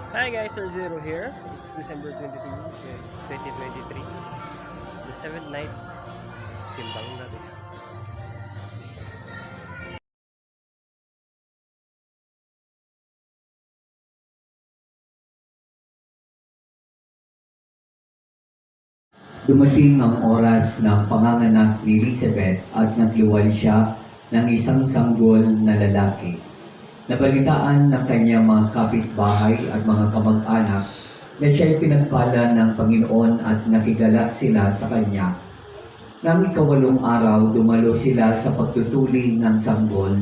Hi guys, Sir Zero here. It's December 22, 2023. The 7th night. Simbang natin. Dumating ang oras ng panganganak ni Elizabeth at nagluwal siya ng isang sanggol na lalaki. Nabalitaan ng kanyang mga kapitbahay at mga kamag-anak na siya'y pinagpala ng Panginoon at nakigalak sila sa kanya. Nang ikawalong araw, dumalo sila sa pagtutuli ng sanggol.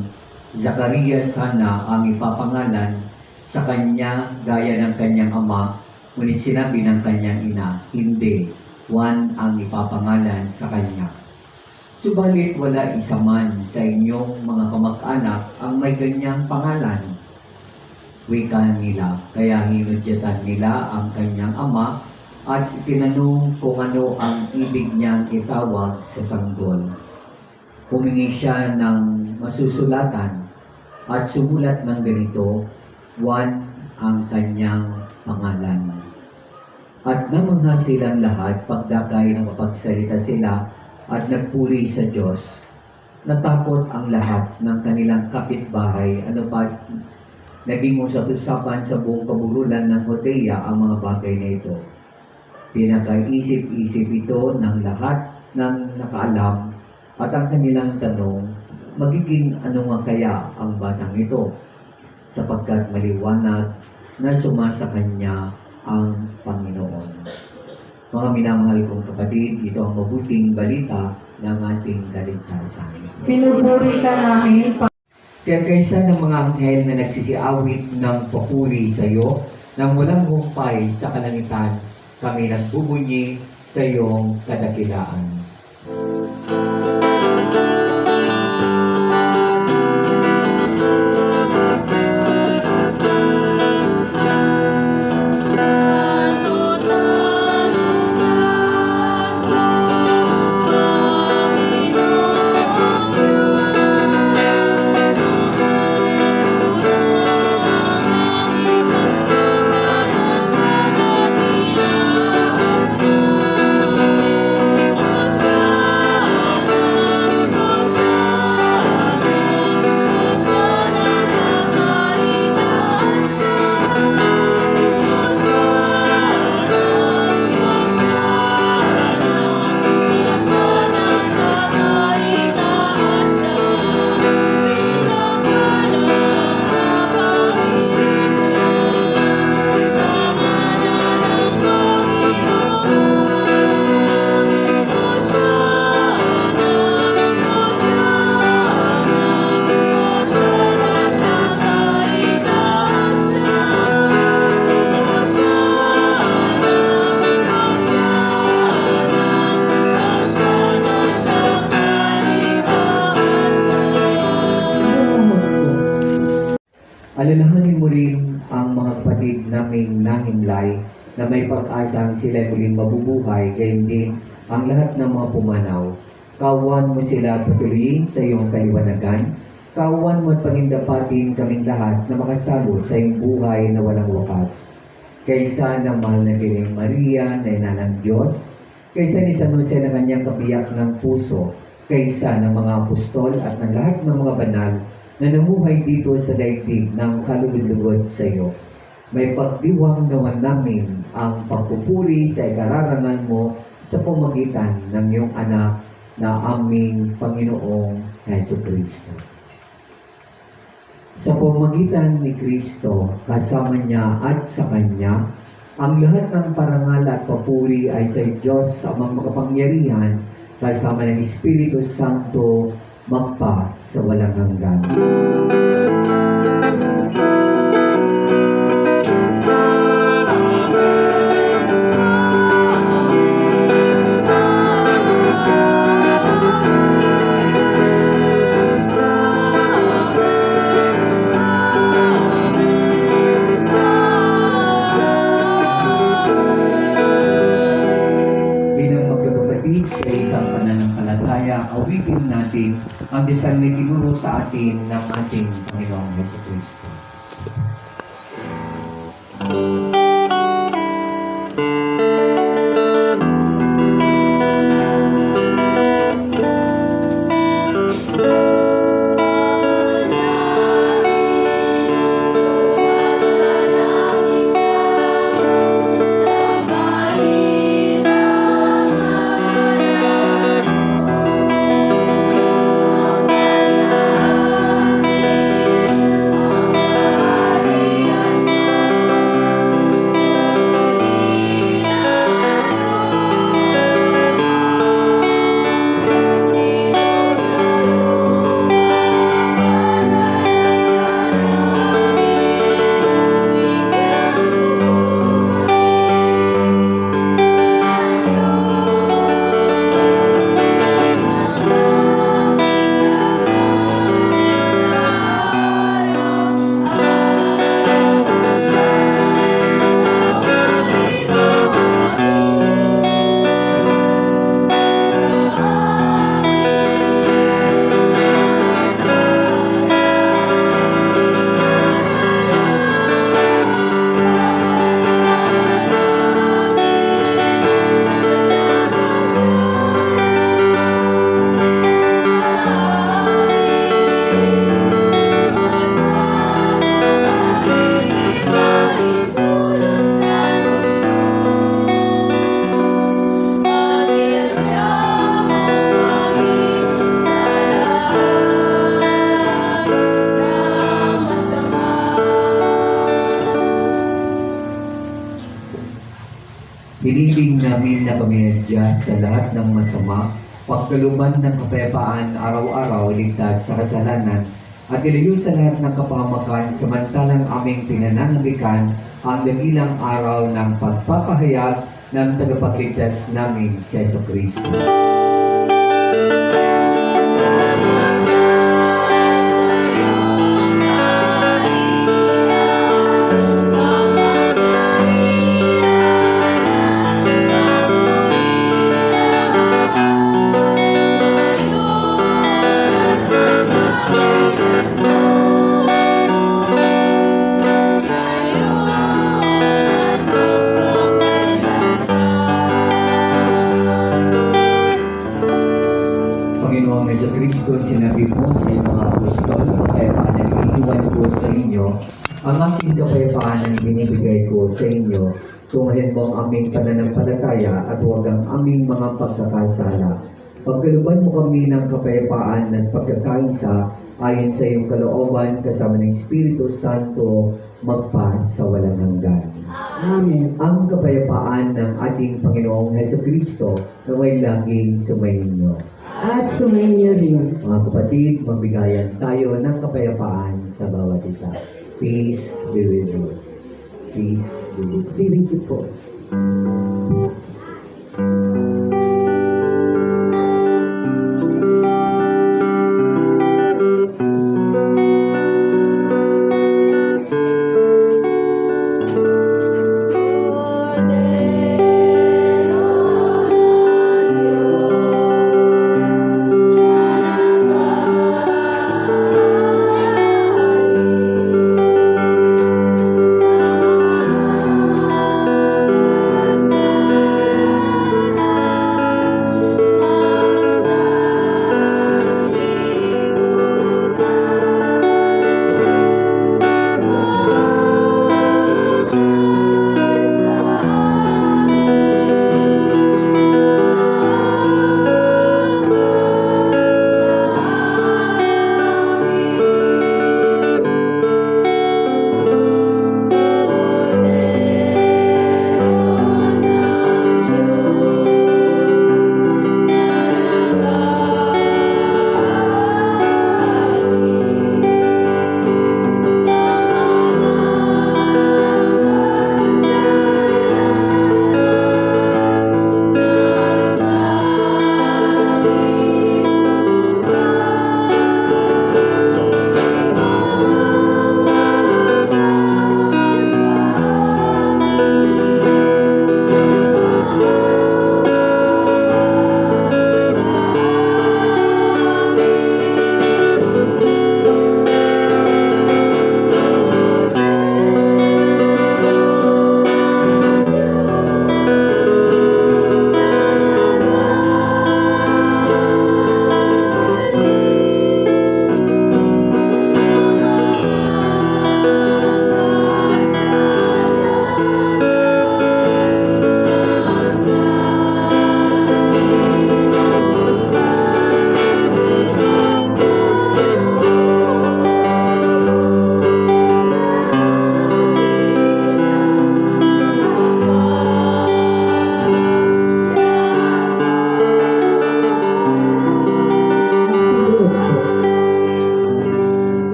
Zacarias sana ang ipapangalan sa kanya gaya ng kanyang ama, ngunit sinabi ng kanyang ina, hindi, Juan ang ipapangalan sa kanya. Subalit wala isa man sa inyong mga kamag-anak ang may ganyang pangalan. Wika nila, kaya hinudyatan nila ang kanyang ama at tinanong kung ano ang ibig niyang itawag sa sanggol. Humingi siya ng masusulatan at sumulat ng ganito, Juan ang kanyang pangalan. At namangha silang lahat pagdakay ng mapagsalita sila at nagpuri sa Diyos. Natakot ang lahat ng kanilang kapitbahay, ano pa naging usap-usapan sa buong kabululan ng Judea ang mga bagay na ito. Pinakaisip-isip ito ng lahat ng nakaalam at ang kanilang tanong, magiging ano nga kaya ang batang ito? Sapagkat maliwanag na sumasa kanya ang Panginoon. Mga minamahal kong kapatid, ito ang mabuting balita ng ating kaligtasan. Pinupuri ka namin, Kaya kaysa ng mga anghel na nagsisiawit ng papuri sa iyo, nang walang humpay sa kalangitan, kami nagbubunyi sa iyong kadakilaan. Alalahanin mo rin ang mga kapatid naming nahimlay na may pag-asang sila muling mabubuhay, gayon din ang lahat ng mga pumanaw. Kawan mo sila patuloyin sa iyong kaliwanagan. Kawan mo at pagindapatin kaming lahat na makasalo sa iyong buhay na walang wakas. Kaysa ng mahal na Birheng Maria na ina ng Diyos, kaysa ni San Jose na kanyang kabiyak ng puso, kaysa ng mga apostol at ng lahat ng mga banal na namuhay dito sa daigdig ng kalugod-lugod sa iyo. May pagdiwang naman namin ang pagpupuri sa ikararangan mo sa pamagitan ng iyong anak na aming Panginoong Jesucristo. Sa pamagitan ni Kristo, kasama niya at sa Kanya, ang lahat ng parangal at papuri ay sa Diyos sa amang makapangyarihan, kasama ng Espiritu Santo, magpa sa walang hanggan. Sa isang pananampalataya, awitin natin ang dasal na tinuro sa atin ng ating Panginoong Jesucristo. Hiniling namin na pamilya sa lahat ng masama, pagkaluman ng kapayapaan araw-araw ligtas sa kasalanan, at ilayo sa lahat ng kapahamakan samantalang aming pinanangabikan ang dakilang araw ng pagpapahayag ng tagapagligtas namin si Jesucristo. Panginoong Jesucristo, sinabi mo sa iyong mga apostol, kapayapaan ang iniwan ko sa inyo, ang aking kapayapaan ang binibigay ko sa inyo, tungahin mo ang aming pananampalataya at huwag ang aming mga pagkakasala. Pagkaluban mo kami ng kapayapaan at pagkakaisa ayon sa iyong kalooban kasama ng Espiritu Santo magpa sa walang hanggan. Amen. Ang kapayapaan ng ating Panginoong Jesucristo na may laging sumainyo. At sumainyo rin. Mga kapatid, magbigayan tayo ng kapayapaan sa bawat isa. Peace be with you. Peace be with you. Be with you po.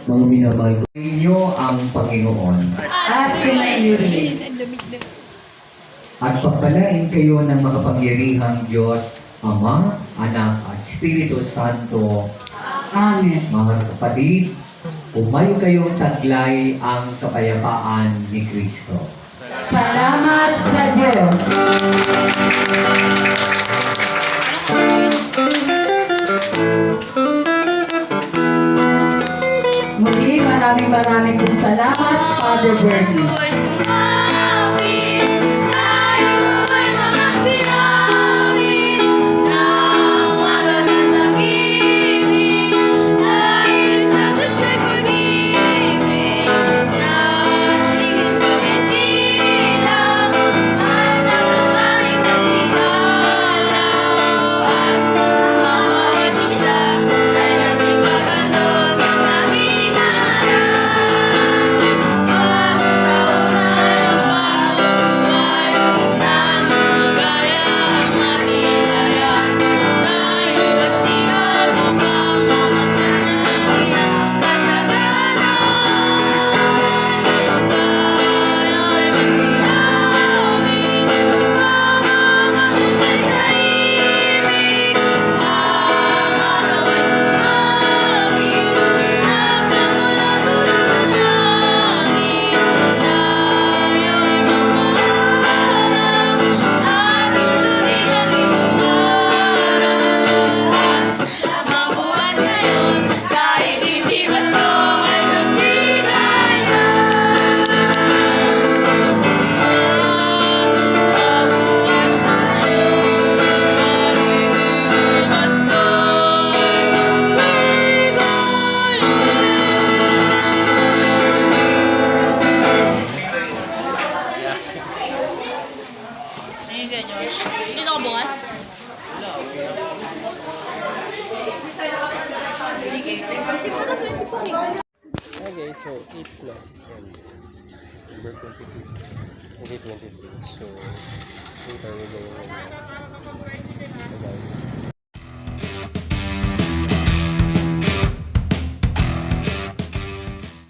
Mga minamahal ko inyo ang Panginoon At sumainyo rin. at pagpalain kayo ng makapangyarihang Diyos, Ama, Anak at Espiritu Santo. Amen. Mga kapatid, umayo kayong taglay ang kapayapaan ni Kristo. Salamat sa Diyos. Muli, maraming pong salamat, Father Bernie. 8 na December. It's December 22, 2023. So, punta mo na yung